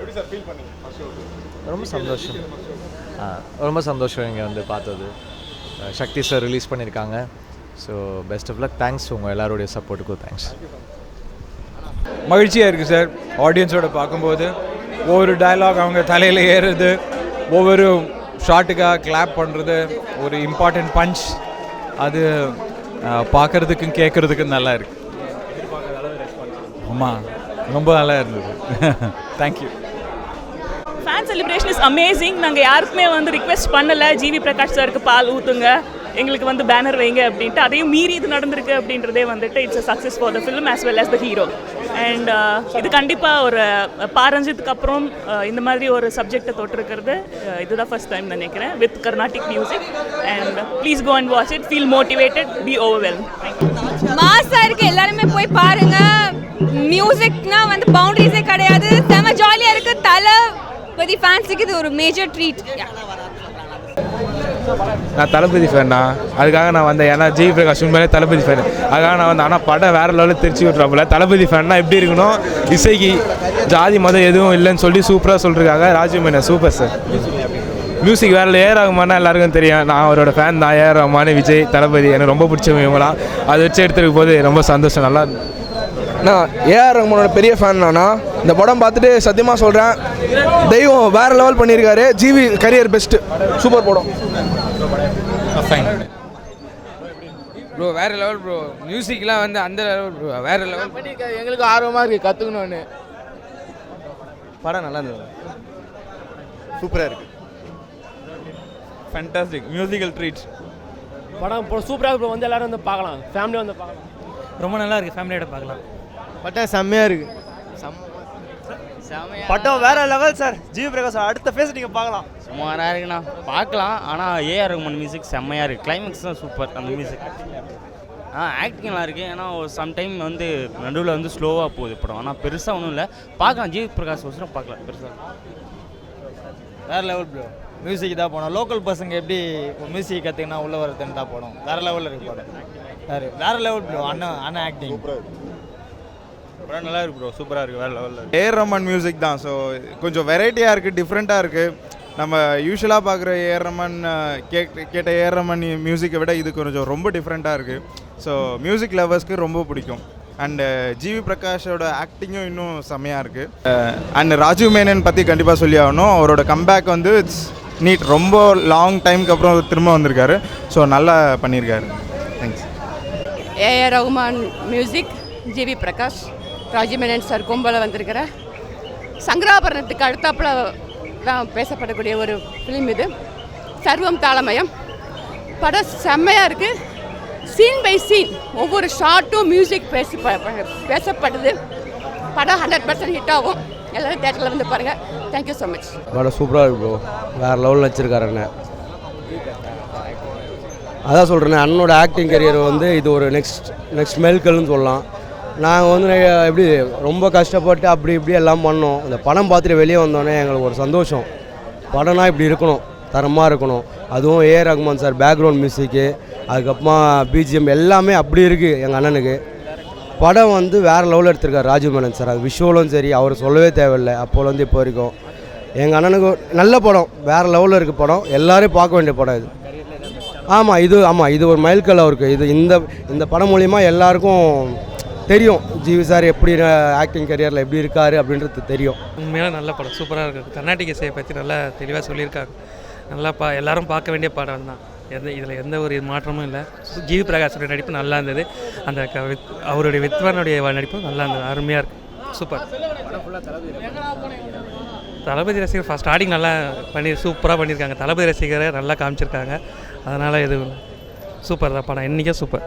எப்படி sir feel பண்ணீங்க first show? ரொம்ப சந்தோஷம் இங்கே வந்து பார்த்தது. சக்தி சார் ரிலீஸ் பண்ணியிருக்காங்க. So best of luck. Thanks உங்கள் எல்லாருடைய சப்போர்ட்டுக்கும் தேங்க்ஸ். மகிழ்ச்சியாக இருக்குது சார் ஆடியன்ஸோட பார்க்கும்போது. ஒவ்வொரு டயலாக் அவங்க தலையில் ஏறுறது, ஒவ்வொரு ஷாட்டுக்காக கிளாப் பண்ணுறது, ஒரு இம்பார்ட்டண்ட் பஞ்ச், அது பார்க்குறதுக்கும் கேட்குறதுக்கும் நல்லா இருக்குது. ஆமாம், ரொம்ப நல்லா இருந்தது. Thank you. Fan celebration is amazing. நாங்கள் யாருக்குமே வந்து ரிக்வெஸ்ட் பண்ணலை ஜிவி பிரகாஷ் சாருக்கு பால் ஊற்றுங்க, எங்களுக்கு வந்து பேனர் வைங்க அப்படின்ட்டு. அதையும் மீறி இது நடந்திருக்கு அப்படின்றதே வந்துட்டு it's a success for the film as well as the hero. And இது கண்டிப்பாக ஒரு பாரஞ்சித்துக்கு அப்புறம் இந்த மாதிரி ஒரு சப்ஜெக்டை தொட்டிருக்கிறது இதுதான் ஃபர்ஸ்ட் டைம் நினைக்கிறேன் with Carnatic music. And please go and watch it, feel motivated, be overwhelm. மாஸாக இருக்குது, எல்லாருமே போய் பாருங்க. மியூசிக்னா வந்து பவுண்டரிஸே கிடையாது, செம ஜாலியாக இருக்குது. தளபதி ஃபேன்ஸுக்கு இது ஒரு மேஜர் ட்ரீட். நான் தளபதி ஃபேன்னா, அதுக்காக நான் வந்தேன். ஏன்னா ஜிவி பிரகாஷ் உண்மையிலே தளபதி ஃபேன், அதுக்காக நான் வந்தேன். ஆனால் படம் வேறு லெவலில் திருச்சி விட்றாப்புல. தளபதி ஃபேன்னா எப்படி இருக்கணும், இசைக்கு ஜாதி மதம் எதுவும் இல்லைன்னு சொல்லி சூப்பராக சொல்லிருக்காங்க. Rajiv Menon super sir. Music வேறு ஏஆர் ரஹ்மான்னா எல்லாருக்கும் தெரியும், நான் அவரோட ஃபேன் தான். ஏஆர் ரஹ்மான், விஜய், தளபதி எனக்கு ரொம்ப பிடிச்சவங்க இவங்களாம். அதை வச்சு எடுத்துருக்கும் போது ரொம்ப சந்தோஷம், நல்லா இருந்தது. நான் ஏஆர் ரஹ்மானோட பெரிய ஃபேன் நானா. இந்த படம் பார்த்துட்டு சத்தியமாக சொல்கிறேன், தெய்வம் வேறு லெவல் பண்ணியிருக்காரு. ஜிவி கரியர் பெஸ்ட்டு, சூப்பர் படம். ப்ரோ வேறு லெவல் ப்ரோ, மியூசிக்லாம் வந்து அந்த லெவல் ப்ரோ, வேறு லெவல் பண்ணியிருக்காரு. எங்களுக்கு ஆர்வமாக இருக்குது கற்றுக்கணுன்னு. படம் நல்லா இருந்தது, சூப்பராக இருக்குது. Fantastic musical treat. படம் சூப்பராக ப்ரோ, வந்து எல்லோரும் வந்து பார்க்கலாம், ஃபேமிலி வந்து பார்க்கலாம். ரொம்ப நல்லா இருக்குது, ஃபேமிலியோட பார்க்கலாம். படம் செம்மையாக இருக்குது. படம் வேற லெவல் சார். ஜிவி பிரகாஷ் அடுத்த ஃபேஸ் நீங்கள் பார்க்கலாம். சுமாராக இருக்குண்ணா, பார்க்கலாம். ஆனால் ஏஆர் ரஹ்மான் மியூசிக் செம்மையாக இருக்குது. கிளைமேக்ஸ் தான் சூப்பர் அந்த மியூசிக். ஆக்டிங்லாம் இருக்குது. ஏன்னா சம்டைம் வந்து நடுவில் வந்து ஸ்லோவாக போகுது படம். ஆனால் பெருசாக ஒன்றும் இல்லை, பார்க்கலாம். ஜிவி பிரகாஷ் ஒசரம் பார்க்கலாம், பெருசாக வேறு லெவல் ப்ரோ. மியூசிக் தான் போனோம். லோக்கல் பசங்க எப்படி மியூசிக் கற்றுக்கினா உள்ளே வரதுன்னு தான் போனோம். வேறு லெவலில் இருக்கு படம். வேறு லெவல் ப்ரோ. அண்ணன் ஆக்டிங் படம் நல்லா இருக்கு ப்ரோ, சூப்பராக இருக்குது, வேறு லெவலில். ஏஆர் ரஹ்மான் மியூசிக் தான். ஸோ கொஞ்சம் வெரைட்டியாக இருக்குது, டிஃப்ரெண்ட்டாக இருக்குது. நம்ம யூஸ்வலாக பார்க்குற ஏஆர் ரஹ்மான் கேட்ட ஏஆர் ரஹ்மான் மியூசிக்கை விட இது கொஞ்சம் ரொம்ப டிஃப்ரெண்ட்டாக இருக்குது. ஸோ மியூசிக் லவர்ஸ்க்கு ரொம்ப பிடிக்கும். அண்டு ஜிவி பிரகாஷோட ஆக்டிங்கும் இன்னும் செம்மையாக இருக்குது. அண்ட் ராஜீவ் மேனன் பற்றி கண்டிப்பாக சொல்லி ஆகணும். அவரோட கம்பேக் வந்து இட்ஸ் நீட். ரொம்ப லாங் டைமுக்கு அப்புறம் திரும்ப வந்திருக்காரு. ஸோ நல்லா பண்ணியிருக்காரு. Thanks. AR Rahman music, GV Prakash, Rajiv Menon sir கும்பல வந்திருக்கிற சங்கராபரணத்துக்கு அடுத்தாப்புல தான் பேசப்படக்கூடிய ஒரு ஃபிலிம் இது. சர்வம் தாளமயம். படம் செம்மையாக இருக்குது. சீன் பை சீன் ஒவ்வொரு ஷார்ட்டும் மியூசிக் பேசப்படுது. படம் 100% ஹிட் ஆகும். எல்லோரும் தேட்டரில் வந்து பாருங்கள். Thank you so much. படம் சூப்பராக இருக்கு ப்ரோ, வேறு லெவலில் வச்சுருக்காரு அண்ணன். அதான் சொல்கிறேன், அண்ணனோட ஆக்டிங் கரியர் வந்து இது ஒரு நெக்ஸ்ட் மெல்கல்னு சொல்லலாம். நாங்கள் வந்து எப்படி ரொம்ப கஷ்டப்பட்டு அப்படி இப்படி எல்லாம் பண்ணோம். இந்த படம் பார்த்துட்டு வெளியே வந்தோடனே எங்களுக்கு ஒரு சந்தோஷம். படம்னா இப்படி இருக்கணும், தரமாக இருக்கணும். அதுவும் ஏஆர் ரஹ்மான் சார் பேக்ரவுண்ட் மியூசிக்கு, அதுக்கப்புறமா பிஜிஎம் எல்லாமே அப்படி இருக்குது எங்கள் அண்ணனுக்கு. படம் வந்து வேறு லெவலில் எடுத்திருக்காரு ராஜீவ் மேனன் சார். அது விஷுவலும் சரி, அவர் சொல்லவே தேவையில்லை. அப்போலேருந்து இப்போ வரைக்கும் எங்கள் அண்ணனுக்கு நல்ல படம், வேறு லெவலில் இருக்குது படம். எல்லோரும் பார்க்க வேண்டிய படம் இது. இது ஒரு மைல்கல் அவருக்கு. இது இந்த படம் மூலிமா எல்லாருக்கும் தெரியும் ஜிவி சார் எப்படி ஆக்டிங் கரியரில் எப்படி இருக்கார் அப்படின்றது தெரியும். உண்மையான நல்ல படம், சூப்பராக இருக்குது. கர்நாடிக் இசையை பற்றி நல்லா தெளிவாக சொல்லியிருக்காங்க. நல்லா எல்லாரும் பார்க்க வேண்டிய படம் தான். இதில் எந்த ஒரு மாற்றமும் இல்லை. ஜிவி பிரகாஷோடைய நடிப்பு நல்லா இருந்தது. அந்த அவருடைய வித்வானுடைய நடிப்பும் நல்லா இருந்தது, அருமையாக இருக்குது, சூப்பர். தளபதி ரசிகர் ஸ்டார்டிங் நல்லா சூப்பராக பண்ணியிருக்காங்க. தளபதி ரசிகரை நல்லா காமிச்சிருக்காங்க. அதனால் இது சூப்பர் தான் படம், இன்றைக்கே சூப்பர்.